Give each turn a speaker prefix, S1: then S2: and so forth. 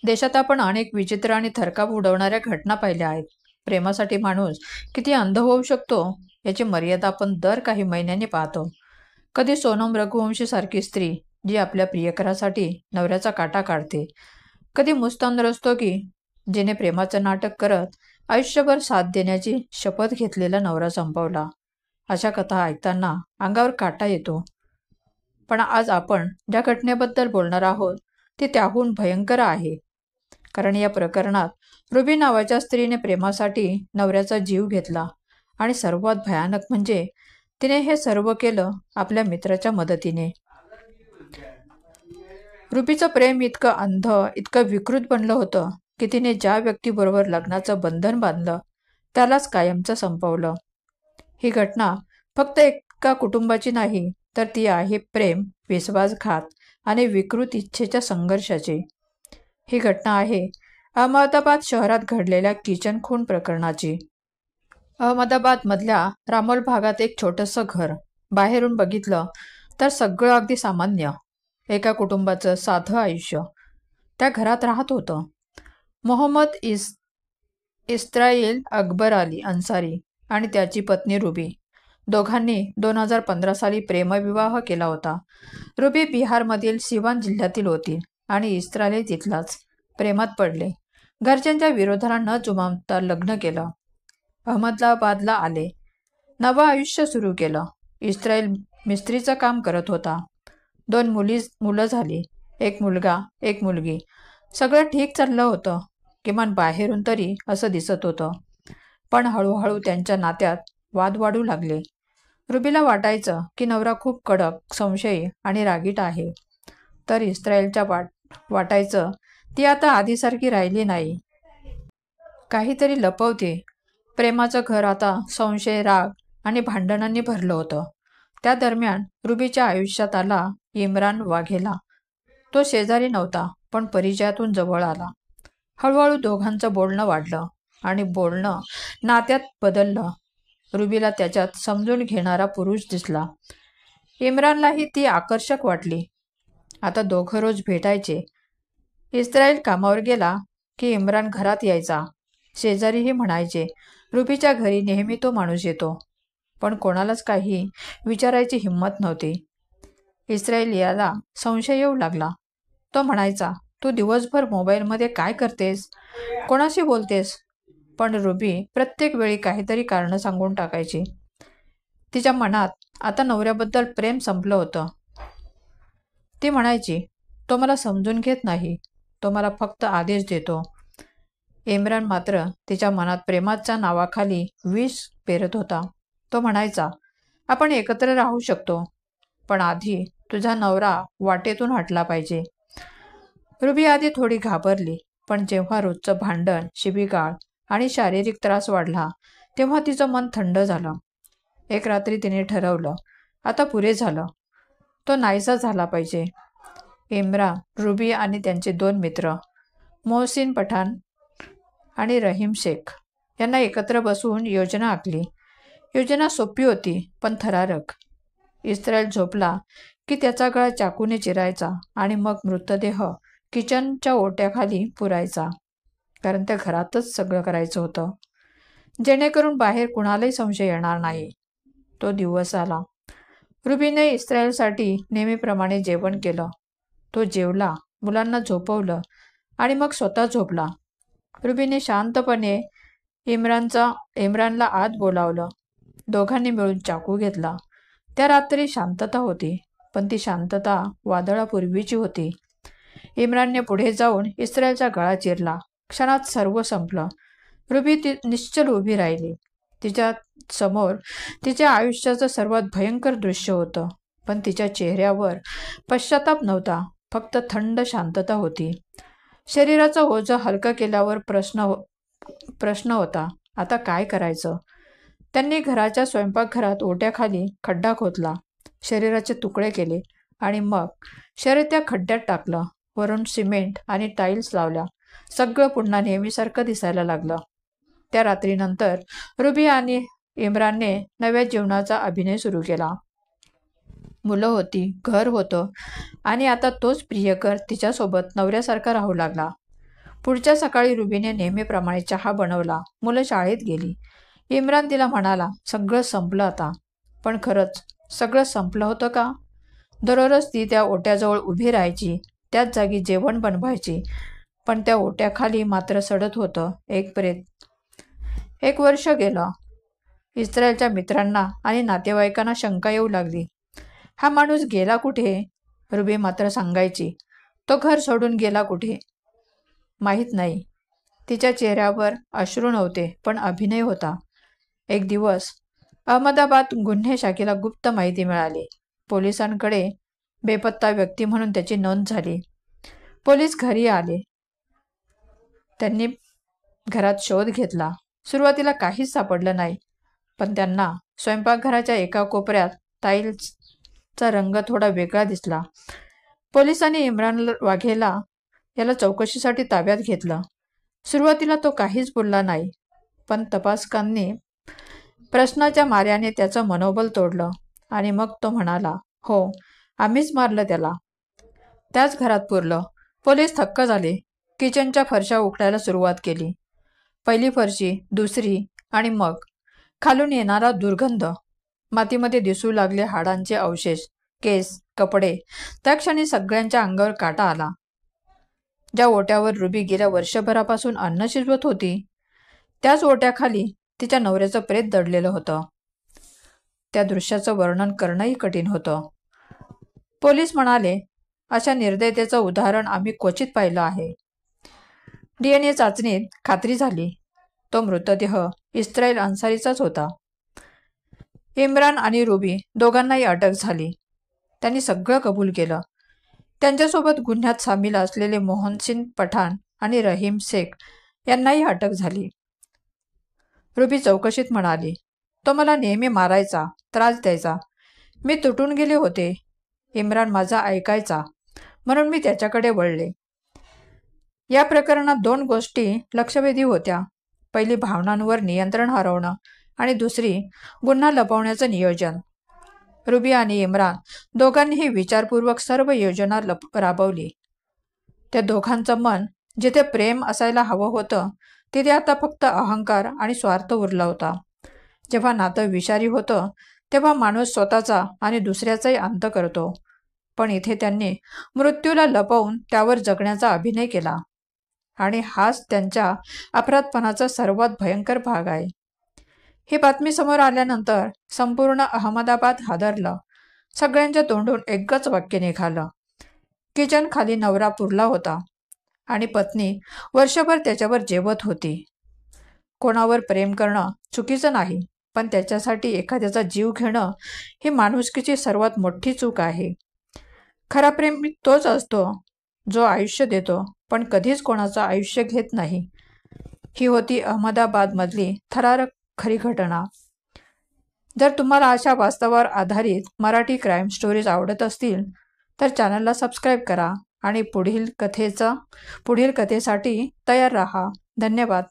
S1: देशात आपण अनेक विचित्र आणि थरकाप उडवणाऱ्या घटना पाहिल्या आहेत. प्रेमासाठी माणूस किती अंध होऊ शकतो याची मर्यादा आपण दर काही महिन्यांनी पाहतो. कधी सोनम रघुवंशी सारखी स्त्री जी आपल्या प्रियकरासाठी नवऱ्याचा काटा काढते, कधी मुस्तान रस्तोगी जिने प्रेमाचं नाटक करत आयुष्यभर साथ देण्याची शपथ घेतलेला नवरा संपवला. अशा कथा ऐकताना अंगावर काटा येतो. पण आज आपण ज्या घटनेबद्दल बोलणार आहोत ती त्याहून भयंकर आहे. कारण या प्रकरणात रुबी नावाच्या स्त्रीने प्रेमासाठी नवऱ्याचा जीव घेतला आणि सर्वात भयानक म्हणजे तिने हे सर्व केलं आपल्या मित्राच्या मदतीने. रुबीचं प्रेम इतकं अंध, इतकं विकृत बनलं होतं की तिने ज्या व्यक्तीबरोबर लग्नाचं बंधन बांधलं त्यालाच कायमचं संपवलं. ही घटना फक्त एका कुटुंबाची नाही, तर ती आहे प्रेम, विश्वासघात आणि विकृत इच्छेच्या संघर्षाची. ही घटना आहे अहमदाबाद शहरात घडलेल्या किचन खून प्रकरणाची. अहमदाबादमधल्या रामोल भागात एक छोटंसं घर. बाहेरून बघितलं तर सगळं अगदी सामान्य. एका कुटुंबाचं साधं आयुष्य. त्या घरात राहत होतं मोहम्मद इस्राईल अकबर अली अन्सारी आणि त्याची पत्नी रुबी. दोघांनी 2015 साली प्रेमविवाह केला होता. रुबी बिहारमधील सिवान जिल्ह्यातील होती आणि इस्राईल तिथलाच. प्रेमात पडले. घरच्यांच्या विरोधाला न जुमानता लग्न केलं. अहमदाबादला आले. नवं आयुष्य सुरू केलं. इस्राईल मिस्त्रीचं काम करत होता. 2 मुलं झाली. 1 मुलगा, 1 मुलगी. सगळं ठीक चाललं होतं. किमान बाहेरून तरी असं दिसत होतं. पण हळूहळू त्यांच्या नात्यात वाद वाढू लागले. रुबीला वाटायचं की नवरा खूप कडक, संशयी आणि रागीट आहे. तर इस्रायलच्या वाटायचं ती आता आधीसारखी राहिली नाही. काहीतरी लपवते. प्रेमाचं घर आता संशय, राग आणि भांडणांनी भरलं होतं. त्या दरम्यान रुबीच्या आयुष्यात आला इम्रान वाघेला. तो शेजारी नव्हता, पण परिचयातून जवळ आला. हळूहळू दोघांचं बोलणं वाढलं आणि बोलणं नात्यात बदललं. रुबीला त्याच्यात समजून घेणारा पुरुष दिसला. इम्रानलाही ती आकर्षक वाटली. आता दोघं रोज भेटायचे. इस्राईल कामावर गेला की इम्रान घरात यायचा. शेजारीही म्हणायचे, रुबीच्या घरी नेहमी तो माणूस येतो. पण कोणालाच काही विचारायची हिंमत नव्हती. इस्राईल याला संशय येऊ लागला. तो म्हणायचा, तू दिवसभर मोबाईलमध्ये काय करतेस? कोणाशी बोलतेस? पण रुबी प्रत्येक वेळी काहीतरी कारणं सांगून टाकायची. तिच्या मनात आता नवऱ्याबद्दल प्रेम संपलं होतं. ती म्हणायची, तो मला समजून घेत नाही, तो मला फक्त आदेश देतो. इम्रान मात्र तिच्या मनात प्रेमाच्या नावाखाली विष पेरत होता. तो म्हणायचा, आपण एकत्र राहू शकतो, पण आधी तुझा नवरा वाटेतून हटला पाहिजे. रुबी आधी थोडी घाबरली, पण जेव्हा रोजचं भांडण, शिवीगाळ आणि शारीरिक त्रास वाढला तेव्हा तिचं मन थंड झालं. एक रात्री तिने ठरवलं, आता पुरे झालं. तो नाहीसा झाला पाहिजे. इम्रान, रुबी आणि त्यांचे 2 मित्र मोहसिन पठाण आणि रहीम शेख यांना एकत्र बसवून योजना आखली. योजना सोपी होती पण थरारक. इस्राईल झोपला की त्याचा गळा चाकूने चिरायचा आणि मग मृतदेह किचनच्या ओट्याखाली पुरायचा. कारण त्या घरातच सगळं करायचं होतं, जेणेकरून बाहेर कुणालाही संशय येणार नाही. तो दिवस आला. रुबीने इस्रायलसाठी नेहमीप्रमाणे जेवण केलं. तो जेवला, मुलांना झोपवलं आणि मग स्वतः झोपला. रुबीने शांतपणे इम्रानला आत बोलावलं. दोघांनी मिळून चाकू घेतला. त्या रात्री शांतता होती, पण ती शांतता वादळापूर्वीची होती. इम्रानने पुढे जाऊन इस्रायलचा गळा चिरला. क्षणात सर्व संपलं. रुबी निश्चल उभी राहिली. तिच्या समोर तिच्या आयुष्याचं सर्वात भयंकर दृश्य होतं, पण तिच्या चेहऱ्यावर पश्चाताप नव्हता, फक्त थंड शांतता होती. शरीराचं ओझं हलकं केल्यावर प्रश्न होता, आता काय करायचं? त्यांनी घराच्या स्वयंपाकघरात ओट्याखाली खड्डा खोदला, शरीराचे तुकडे केले आणि मग शरीर त्या खड्ड्यात टाकलं. वरून सिमेंट आणि टाईल्स लावल्या. सगळं पुन्हा नेहमीसारखं दिसायला लागलं. त्या रात्रीनंतर रुबी आणि इम्रानने नव्या जीवनाचा अभिनय सुरू केला. मुलं होती, घर होतं आणि आता तोच प्रियकर तिच्यासोबत नवऱ्यासारखा राहू लागला. पुढच्या सकाळी रुबीने नेहमीप्रमाणे चहा बनवला. मुलं शाळेत गेली. इम्रान तिला म्हणाला, सगळं संपलं आता. पण खरंच सगळं संपलं होतं का? दररोज ती त्या ओट्याजवळ उभी राहायची, त्याच जागी जेवण बनवायची, पण त्या ओट्याखाली मात्र सडत होतं एक प्रेत. 1 वर्ष गेलं. इस्रायलच्या मित्रांना आणि नातेवाईकांना शंका येऊ लागली. हा माणूस गेला कुठे? रुबी मात्र सांगायची, तो घर सोडून गेला कुठे? माहीत नाही. तिच्या चेहऱ्यावर अश्रू नव्हते, पण अभिनय होता. एक दिवस अहमदाबाद गुन्हे शाखेला गुप्त माहिती मिळाली. पोलिसांकडे बेपत्ता व्यक्ती म्हणून त्याची नोंद झाली. पोलीस घरी आले. त्यांनी घरात शोध घेतला. सुरुवातीला काहीच सापडलं नाही, पण त्यांना स्वयंपाकघराच्या एका कोपऱ्यात टाईल्सचा रंग थोडा वेगळा दिसला. पोलिसांनी इम्रान वाघेला याला चौकशीसाठी ताब्यात घेतलं. सुरुवातीला तो काहीच बोलला नाही, पण तपासकांनी प्रश्नाच्या मार्याने त्याचं मनोबल तोडलं आणि मग तो म्हणाला, हो, आम्हीच मारलं त्याला. त्याच घरात पुरलं. पोलीस थक्क झाले. किचनच्या फरशा उकडायला सुरुवात केली. पहिली फरशी, दुसरी, आणि मग खालून येणारा दुर्गंध. मातीमध्ये दिसू लागले हाडांचे अवशेष, केस, कपडे. त्या क्षणी सगळ्यांच्या अंगावर काटा आला. ज्या ओट्यावर रुबी गेल्या वर्षभरापासून अन्न शिजवत होती, त्याच ओट्याखाली तिच्या नवऱ्याचं प्रेत दडलेलं होतं. त्या दृश्याचं वर्णन करणंही कठीण होतं. पोलीस म्हणाले, अशा निर्दयतेचं उदाहरण आम्ही क्वचित पाहिलं आहे. DNA चाचणीत खात्री झाली, तो मृतदेह इस्रायल अन्सारीचाच होता. इम्रान आणि रुबी दोघांनाही अटक झाली. त्यांनी सगळं कबूल केलं. त्यांच्यासोबत गुन्ह्यात सामील असलेले मोहसिन पठाण आणि रहीम शेख यांनाही अटक झाली. रुबी चौकशीत म्हणाली, तो मला नेहमी मारायचा, त्रास द्यायचा. मी तुटून गेले होते. इम्रान माझा ऐकायचा, म्हणून मी त्याच्याकडे वळले. या प्रकरणात 2 गोष्टी लक्षवेधी होत्या. पहिली, भावनांवर नियंत्रण हरवणं, आणि दुसरी, गुन्हा लपवण्याचं नियोजन. रुबी आणि इम्रान दोघांनीही विचारपूर्वक सर्व योजना राबवली. त्या दोघांचं मन जिथे प्रेम असायला हवं होतं, तिथे आता फक्त अहंकार आणि स्वार्थ उरला होता. जेव्हा नातं विषारी होतं, तेव्हा माणूस स्वतःचा आणि दुसऱ्याचाही अंत करतो. पण इथे त्यांनी मृत्यूला लपवून त्यावर जगण्याचा अभिनय केला, आणि हाच त्यांच्या अपराधपणाचा सर्वात भयंकर भाग आहे. ही बातमी समोर आल्यानंतर संपूर्ण अहमदाबाद हादरलं. सगळ्यांच्या तोंडून एकच वाक्य निघालं, किचन खाली नवरा पुरला होता आणि पत्नी वर्षभर त्याच्यावर जेवत होती. कोणावर प्रेम करणं चुकीचं नाही, पण त्याच्यासाठी एखाद्याचा जीव घेणं ही माणुसकीची सर्वात मोठी चूक आहे. खरा प्रेमी तोच असतो जो आयुष्य देतो, पण कधीच कोणाचं आयुष्य घेत नाही. ही होती अहमदाबादमधली थरारक खरी घटना. जर तुम्हाला अशा वास्तवावर आधारित मराठी क्राईम स्टोरीज आवडत असतील तर चॅनलला सबस्क्राईब करा आणि पुढील कथेसाठी तयार राहा. धन्यवाद.